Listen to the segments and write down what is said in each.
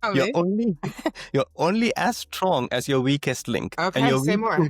Tell You're me. only you're only as strong as your weakest link, and Okay, say more.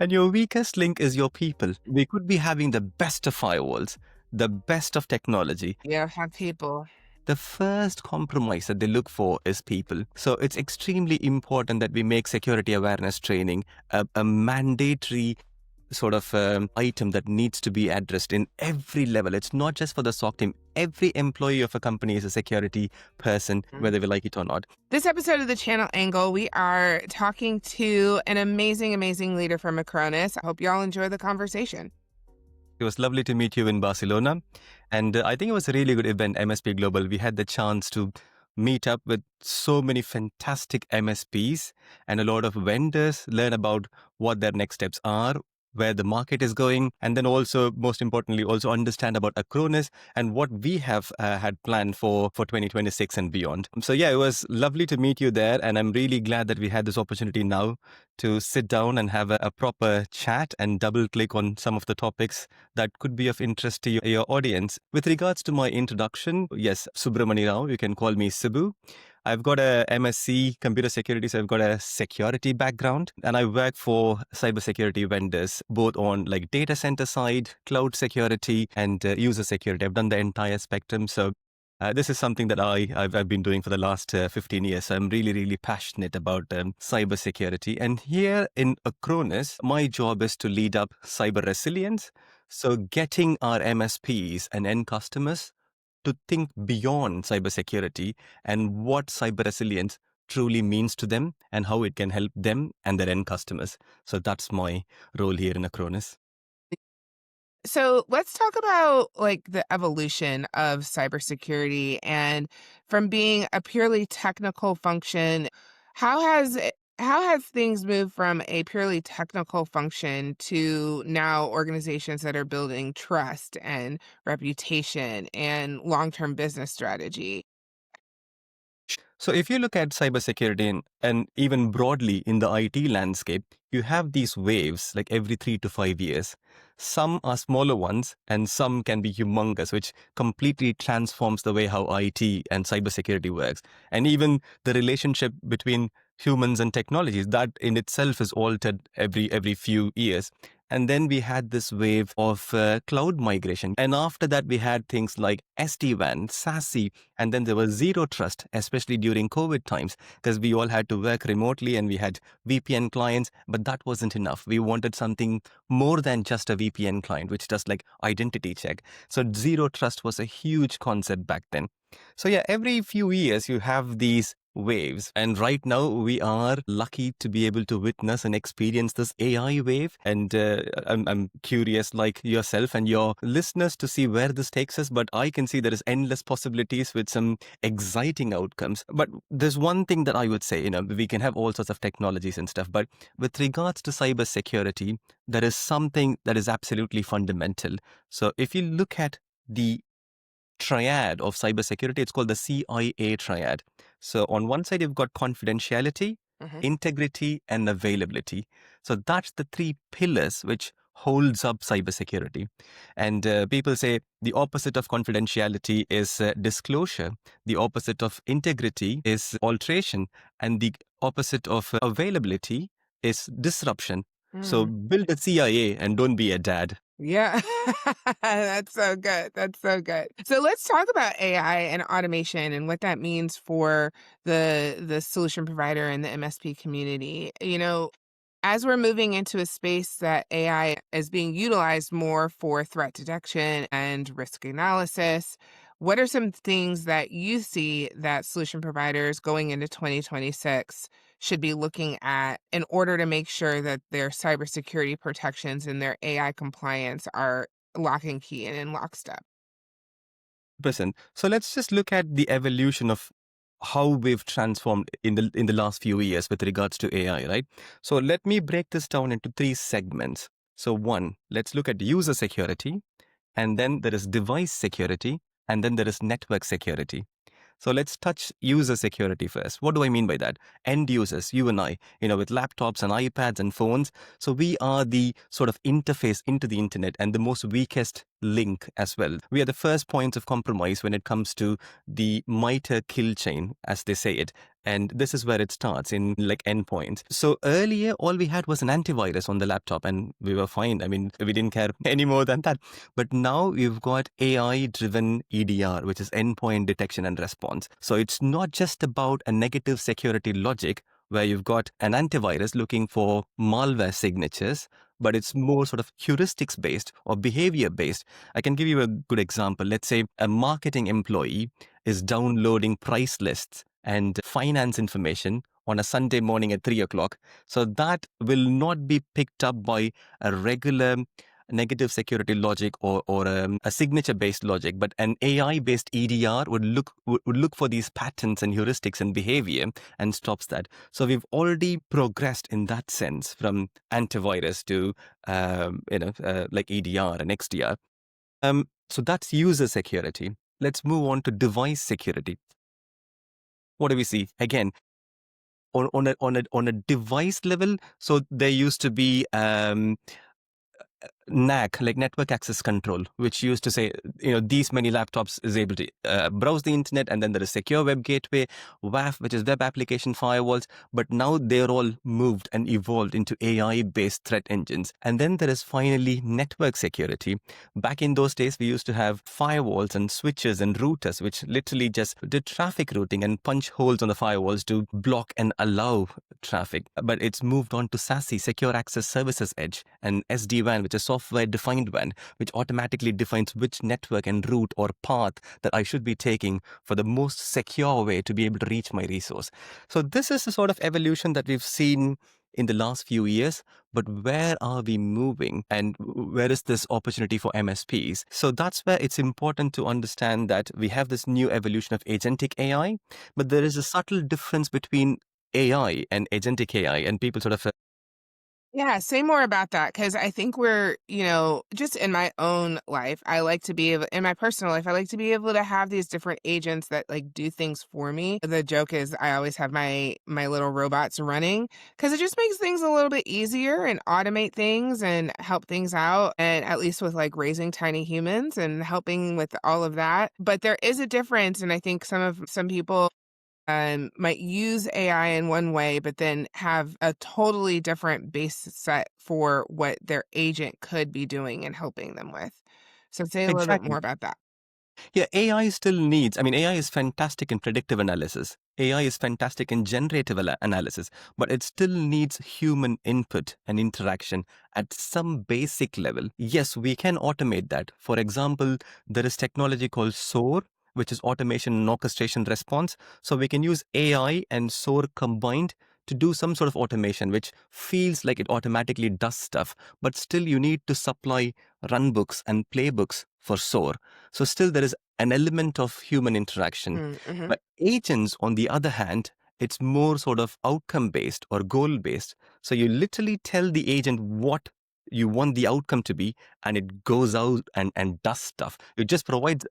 your weakest link is your people. We could be having the best of firewalls, the best of technology. Yeah, have people. The first compromise that they look for is people. So it's extremely important that we make security awareness training a mandatory sort of item that needs to be addressed in every level. It's not just for the SOC team. Every employee of a company is a security person, whether we like it or not. This episode of the Channel Angle, we are talking to an amazing, amazing leader from Acronis. I hope y'all enjoy the conversation. It was lovely to meet you in Barcelona. And I think it was a really good event, MSP Global. We had the chance to meet up with so many fantastic MSPs and a lot of vendors, learn about what their next steps are, where the market is going, and then also, most importantly, also understand about Acronis and what we have had planned for 2026 and beyond. So yeah, it was lovely to meet you there, and I'm really glad that we had this opportunity now to sit down and have a proper chat and double click on some of the topics that could be of interest to your audience. With regards to my introduction, yes, Subramani Rao, you can call me Subbu. I've got a MSc Computer Security, so I've got a security background, and I work for cybersecurity vendors, both on like data center side, cloud security, and user security. I've done the entire spectrum. So this is something that I've been doing for the last 15 years. So I'm really, really passionate about cybersecurity. And here in Acronis, my job is to lead up cyber resilience. So getting our MSPs and end customers to think beyond cybersecurity and what cyber resilience truly means to them and how it can help them and their end customers. So that's my role here in Acronis. So let's talk about like the evolution of cybersecurity and from being a purely technical function, how has how has things moved from a purely technical function to now organizations that are building trust and reputation and long-term business strategy? So if you look at cybersecurity and even broadly in the IT landscape, you have these waves like every 3 to 5 years. Some are smaller ones and some can be humongous, which completely transforms the way how IT and cybersecurity works. And even the relationship between humans and technologies, that in itself is altered every few years. And then we had this wave of cloud migration. And after that, we had things like SD-WAN, SASE, and then there was zero trust, especially during COVID times, because we all had to work remotely and we had VPN clients, but that wasn't enough. We wanted something more than just a VPN client, which does like identity check. So zero trust was a huge concept back then. So yeah, every few years you have these waves. And right now we are lucky to be able to witness and experience this AI wave. And I'm curious like yourself and your listeners to see where this takes us. But I can see there is endless possibilities with some exciting outcomes. But there's one thing that I would say, we can have all sorts of technologies and stuff. But with regards to cybersecurity, there is something that is absolutely fundamental. So if you look at the triad of cybersecurity, it's called the CIA triad. So on one side, you've got confidentiality, Mhm. integrity, and availability. So that's the three pillars which holds up cybersecurity. And people say the opposite of confidentiality is disclosure. The opposite of integrity is alteration. And the opposite of availability is disruption. So Mm. build a CIA and don't be a dad. Yeah. That's so good. That's so good. So let's talk about AI and automation and what that means for the solution provider and the MSP community. As we're moving into a space that AI is being utilized more for threat detection and risk analysis, what are some things that you see that solution providers going into 2026 should be looking at in order to make sure that their cybersecurity protections and their AI compliance are lock and key and in lockstep? Percent. So let's just look at the evolution of how we've transformed in the last few years with regards to AI, right? So let me break this down into three segments. So one, let's look at user security, and then there is device security, and then there is network security. So let's touch user security first. What do I mean by that? End users, you and I, with laptops and iPads and phones. So we are the sort of interface into the internet and the most weakest link as well. We are the first points of compromise when it comes to the MITRE kill chain, as they say it. And this is where it starts in like endpoints. So earlier, all we had was an antivirus on the laptop and we were fine. I mean, we didn't care any more than that. But now we've got AI driven EDR, which is endpoint detection and response. So it's not just about a negative security logic where you've got an antivirus looking for malware signatures, but it's more sort of heuristics based or behavior based. I can give you a good example. Let's say a marketing employee is downloading price lists and finance information on a Sunday morning at 3 o'clock. So that will not be picked up by a regular negative security logic or a signature based logic, but an AI based EDR would look for these patterns and heuristics and behavior and stops that. So we've already progressed in that sense from antivirus to like EDR and XDR. So that's user security. Let's move on to device security. What do we see? Again, on a device level, so there used to be NAC, like network access control, which used to say, these many laptops is able to browse the internet, and then there is secure web gateway, WAF, which is web application firewalls. But now they're all moved and evolved into AI-based threat engines. And then there is finally network security. Back in those days, we used to have firewalls and switches and routers, which literally just did traffic routing and punch holes on the firewalls to block and allow traffic. But it's moved on to SASE, Secure Access Services Edge, and SD-WAN, which is software-defined WAN, which automatically defines which network and route or path that I should be taking for the most secure way to be able to reach my resource. So this is the sort of evolution that we've seen in the last few years, but where are we moving and where is this opportunity for MSPs? So that's where it's important to understand that we have this new evolution of agentic AI, but there is a subtle difference between AI and agentic AI, and people sort of Yeah, say more about that because I think just in my own life, I like to be able, in my personal life, I like to be able to have these different agents that like do things for me. The joke is I always have my little robots running because it just makes things a little bit easier and automate things and help things out. And at least with like raising tiny humans and helping with all of that. But there is a difference, and I think some people might use AI in one way, but then have a totally different base set for what their agent could be doing and helping them with. So say a little bit exactly. more about that. Yeah, AI still needs, I mean, AI is fantastic in predictive analysis. AI is fantastic in generative analysis, but it still needs human input and interaction at some basic level. Yes, we can automate that. For example, there is technology called SOAR, which is automation and orchestration response. So we can use AI and SOAR combined to do some sort of automation, which feels like it automatically does stuff, but still you need to supply runbooks and playbooks for SOAR. So still there is an element of human interaction. Mm-hmm. But agents, on the other hand, it's more sort of outcome based or goal based. So you literally tell the agent what you want the outcome to be, and it goes out and does stuff. You provide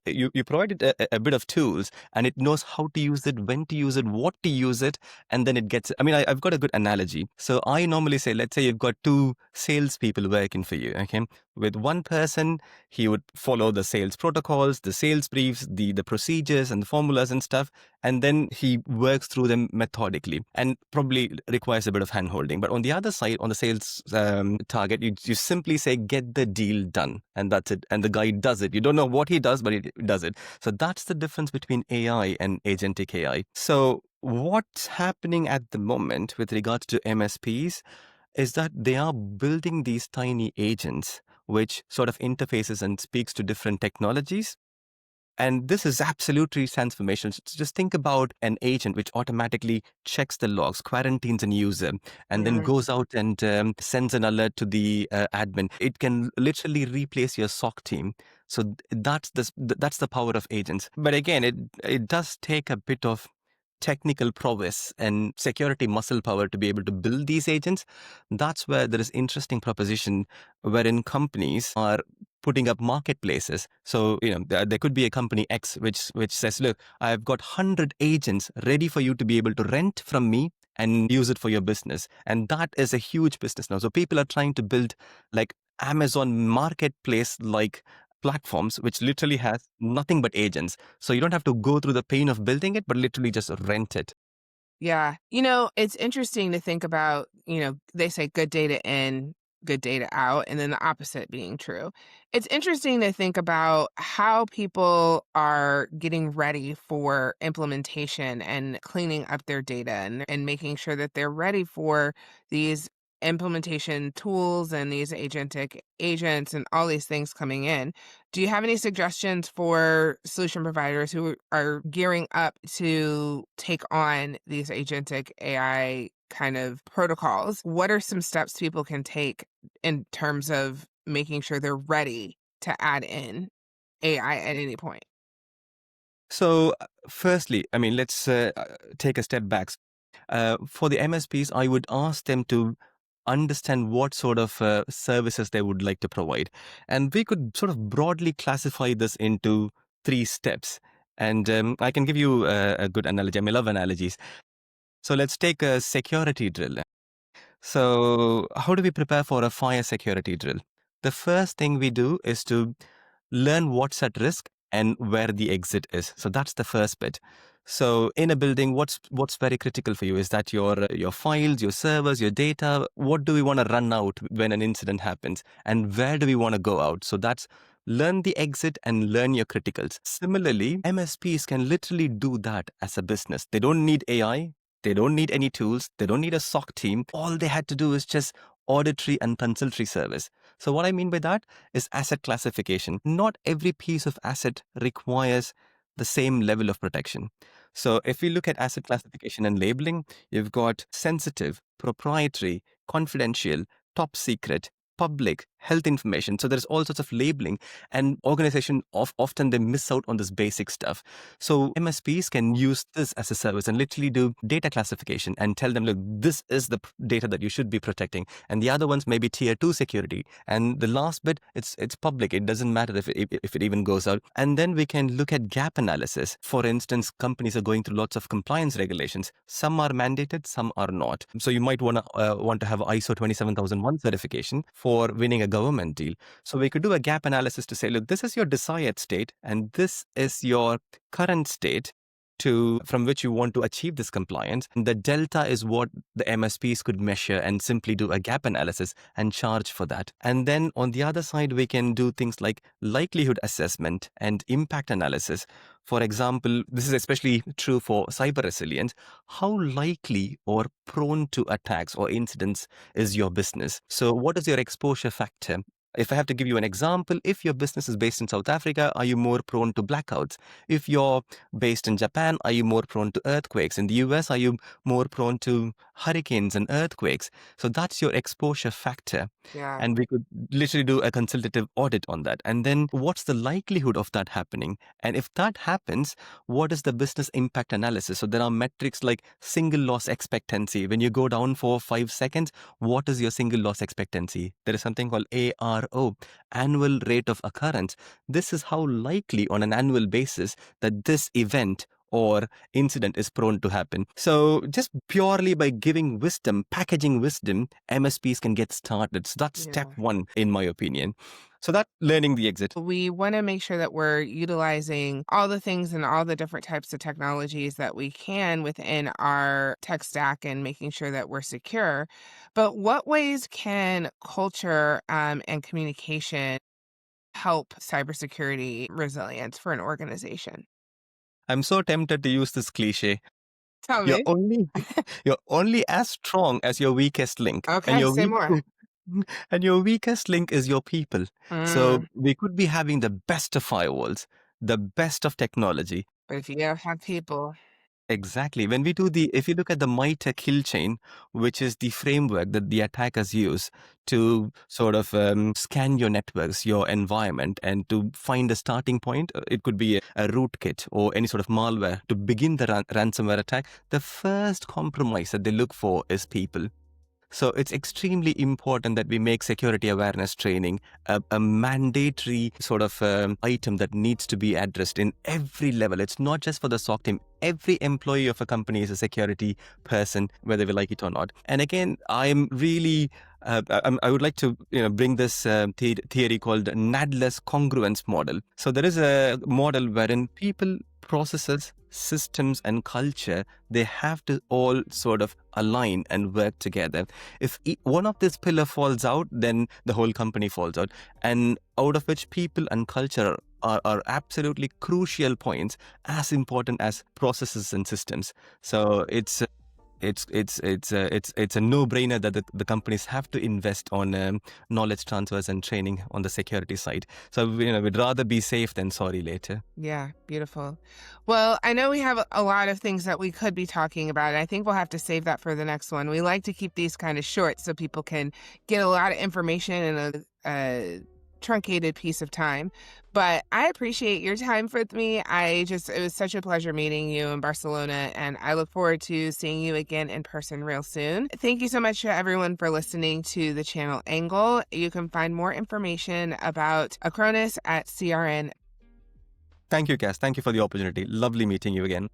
it a bit of tools, and it knows how to use it, when to use it, what to use it, and then it gets. I mean, I've got a good analogy. So I normally say, let's say you've got two salespeople working for you. Okay, with one person, he would follow the sales protocols, the sales briefs, the procedures and the formulas and stuff, and then he works through them methodically and probably requires a bit of hand holding. But on the other side, on the sales target, you simply say, get the deal done, and that's it. And the guy does it. You don't know what he does, but he does it. So that's the difference between AI and agentic AI. So what's happening at the moment with regards to MSPs is that they are building these tiny agents which sort of interfaces and speaks to different technologies. And this is absolutely transformational. So just think about an agent which automatically checks the logs, quarantines a user, and then Mm. goes out and sends an alert to the admin. It can literally replace your SOC team. So that's the power of agents. But again, it does take a bit of technical prowess and security muscle power to be able to build these agents. That's where there is interesting proposition wherein companies are putting up marketplaces. So, there could be a company X which says, look, I've got 100 agents ready for you to be able to rent from me and use it for your business. And that is a huge business now. So people are trying to build like Amazon marketplace like platforms which literally has nothing but agents. So you don't have to go through the pain of building it, but literally just rent it. Yeah. It's interesting to think about, they say good data in, good data out, and then the opposite being true. It's interesting to think about how people are getting ready for implementation and cleaning up their data and making sure that they're ready for these implementation tools and these agentic agents and all these things coming in. Do you have any suggestions for solution providers who are gearing up to take on these agentic AI kind of protocols? What are some steps people can take in terms of making sure they're ready to add in AI at any point? So, firstly, I mean, let's take a step back. For the MSPs, I would ask them to understand what sort of services they would like to provide. And we could sort of broadly classify this into three steps. And I can give you a good analogy. I mean, I love analogies. So let's take a security drill. So, how do we prepare for a fire security drill? The first thing we do is to learn what's at risk and where the exit is. So that's the first bit. So in a building, what's very critical for you is that your files, your servers, your data. What do we want to run out when an incident happens, and where do we want to go out? So that's learn the exit and learn your criticals. Similarly, MSPs can literally do that as a business. They don't need AI. They don't need any tools. They don't need a SOC team. All they had to do is just auditory and consultory service. So what I mean by that is asset classification. Not every piece of asset requires the same level of protection. So if we look at asset classification and labeling, you've got sensitive, proprietary, confidential, top secret, public, health information. So there's all sorts of labeling, and organization often they miss out on this basic stuff. So MSPs can use this as a service and literally do data classification and tell them, look, this is the data that you should be protecting. And the other ones may be tier 2 security. And the last bit, it's public. It doesn't matter if it even goes out. And then we can look at gap analysis. For instance, companies are going through lots of compliance regulations. Some are mandated, some are not. So you might want to have ISO 27001 certification for winning a government deal. So we could do a gap analysis to say, look, this is your desired state and this is your current state from which you want to achieve this compliance. And the delta is what the MSPs could measure and simply do a gap analysis and charge for that. And then on the other side, we can do things like likelihood assessment and impact analysis. For example, this is especially true for cyber resilience. How likely or prone to attacks or incidents is your business? So what is your exposure factor? If I have to give you an example, if your business is based in South Africa, are you more prone to blackouts? If you're based in Japan, are you more prone to earthquakes? In the US, are you more prone to hurricanes and earthquakes? So that's your exposure factor. Yeah. And we could literally do a consultative audit on that. And then what's the likelihood of that happening? And if that happens, what is the business impact analysis? So there are metrics like single loss expectancy. When you go down for 5 seconds, what is your single loss expectancy? There is something called ARO, annual rate of occurrence. This is how likely on an annual basis that this event or incident is prone to happen. So just purely by giving wisdom, packaging wisdom, MSPs can get started. So that's step Yeah. one, in my opinion. So that learning the exit. We want to make sure that we're utilizing all the things and all the different types of technologies that we can within our tech stack and making sure that we're secure. But what ways can culture and communication help cybersecurity resilience for an organization? I'm so tempted to use this cliche. Tell You're me. only you're only as strong as your weakest link. And Okay, your say weak more. and your weakest link is your people. So Mm, we could be having the best of firewalls, the best of technology. but if you don't have people, Exactly. If you look at the MITRE kill chain, which is the framework that the attackers use to sort of scan your networks, your environment, and to find a starting point, it could be a rootkit or any sort of malware to begin the ransomware attack. The first compromise that they look for is people. So it's extremely important that we make security awareness training a mandatory sort of item that needs to be addressed in every level. It's not just for the SOC team. Every employee of a company is a security person, whether we like it or not. And again, I'm really I would like to bring this theory called NADLess congruence model. So there is a model wherein people, processes, systems, and culture, they have to all sort of align and work together. If one of this pillar falls out, then the whole company falls out. And out of which people and culture are absolutely crucial points, as important as processes and systems. So it's a no-brainer that the companies have to invest on knowledge transfers and training on the security side. So we'd rather be safe than sorry later. Yeah, beautiful. Well, I know we have a lot of things that we could be talking about. I think we'll have to save that for the next one. We like to keep these kind of short so people can get a lot of information in a truncated piece of time. But I appreciate your time with me. It was such a pleasure meeting you in Barcelona, and I look forward to seeing you again in person real soon. Thank you so much to everyone for listening to the channel Angle. You can find more information about Acronis at CRN. Thank you, Cass. Thank you for the opportunity. Lovely meeting you again.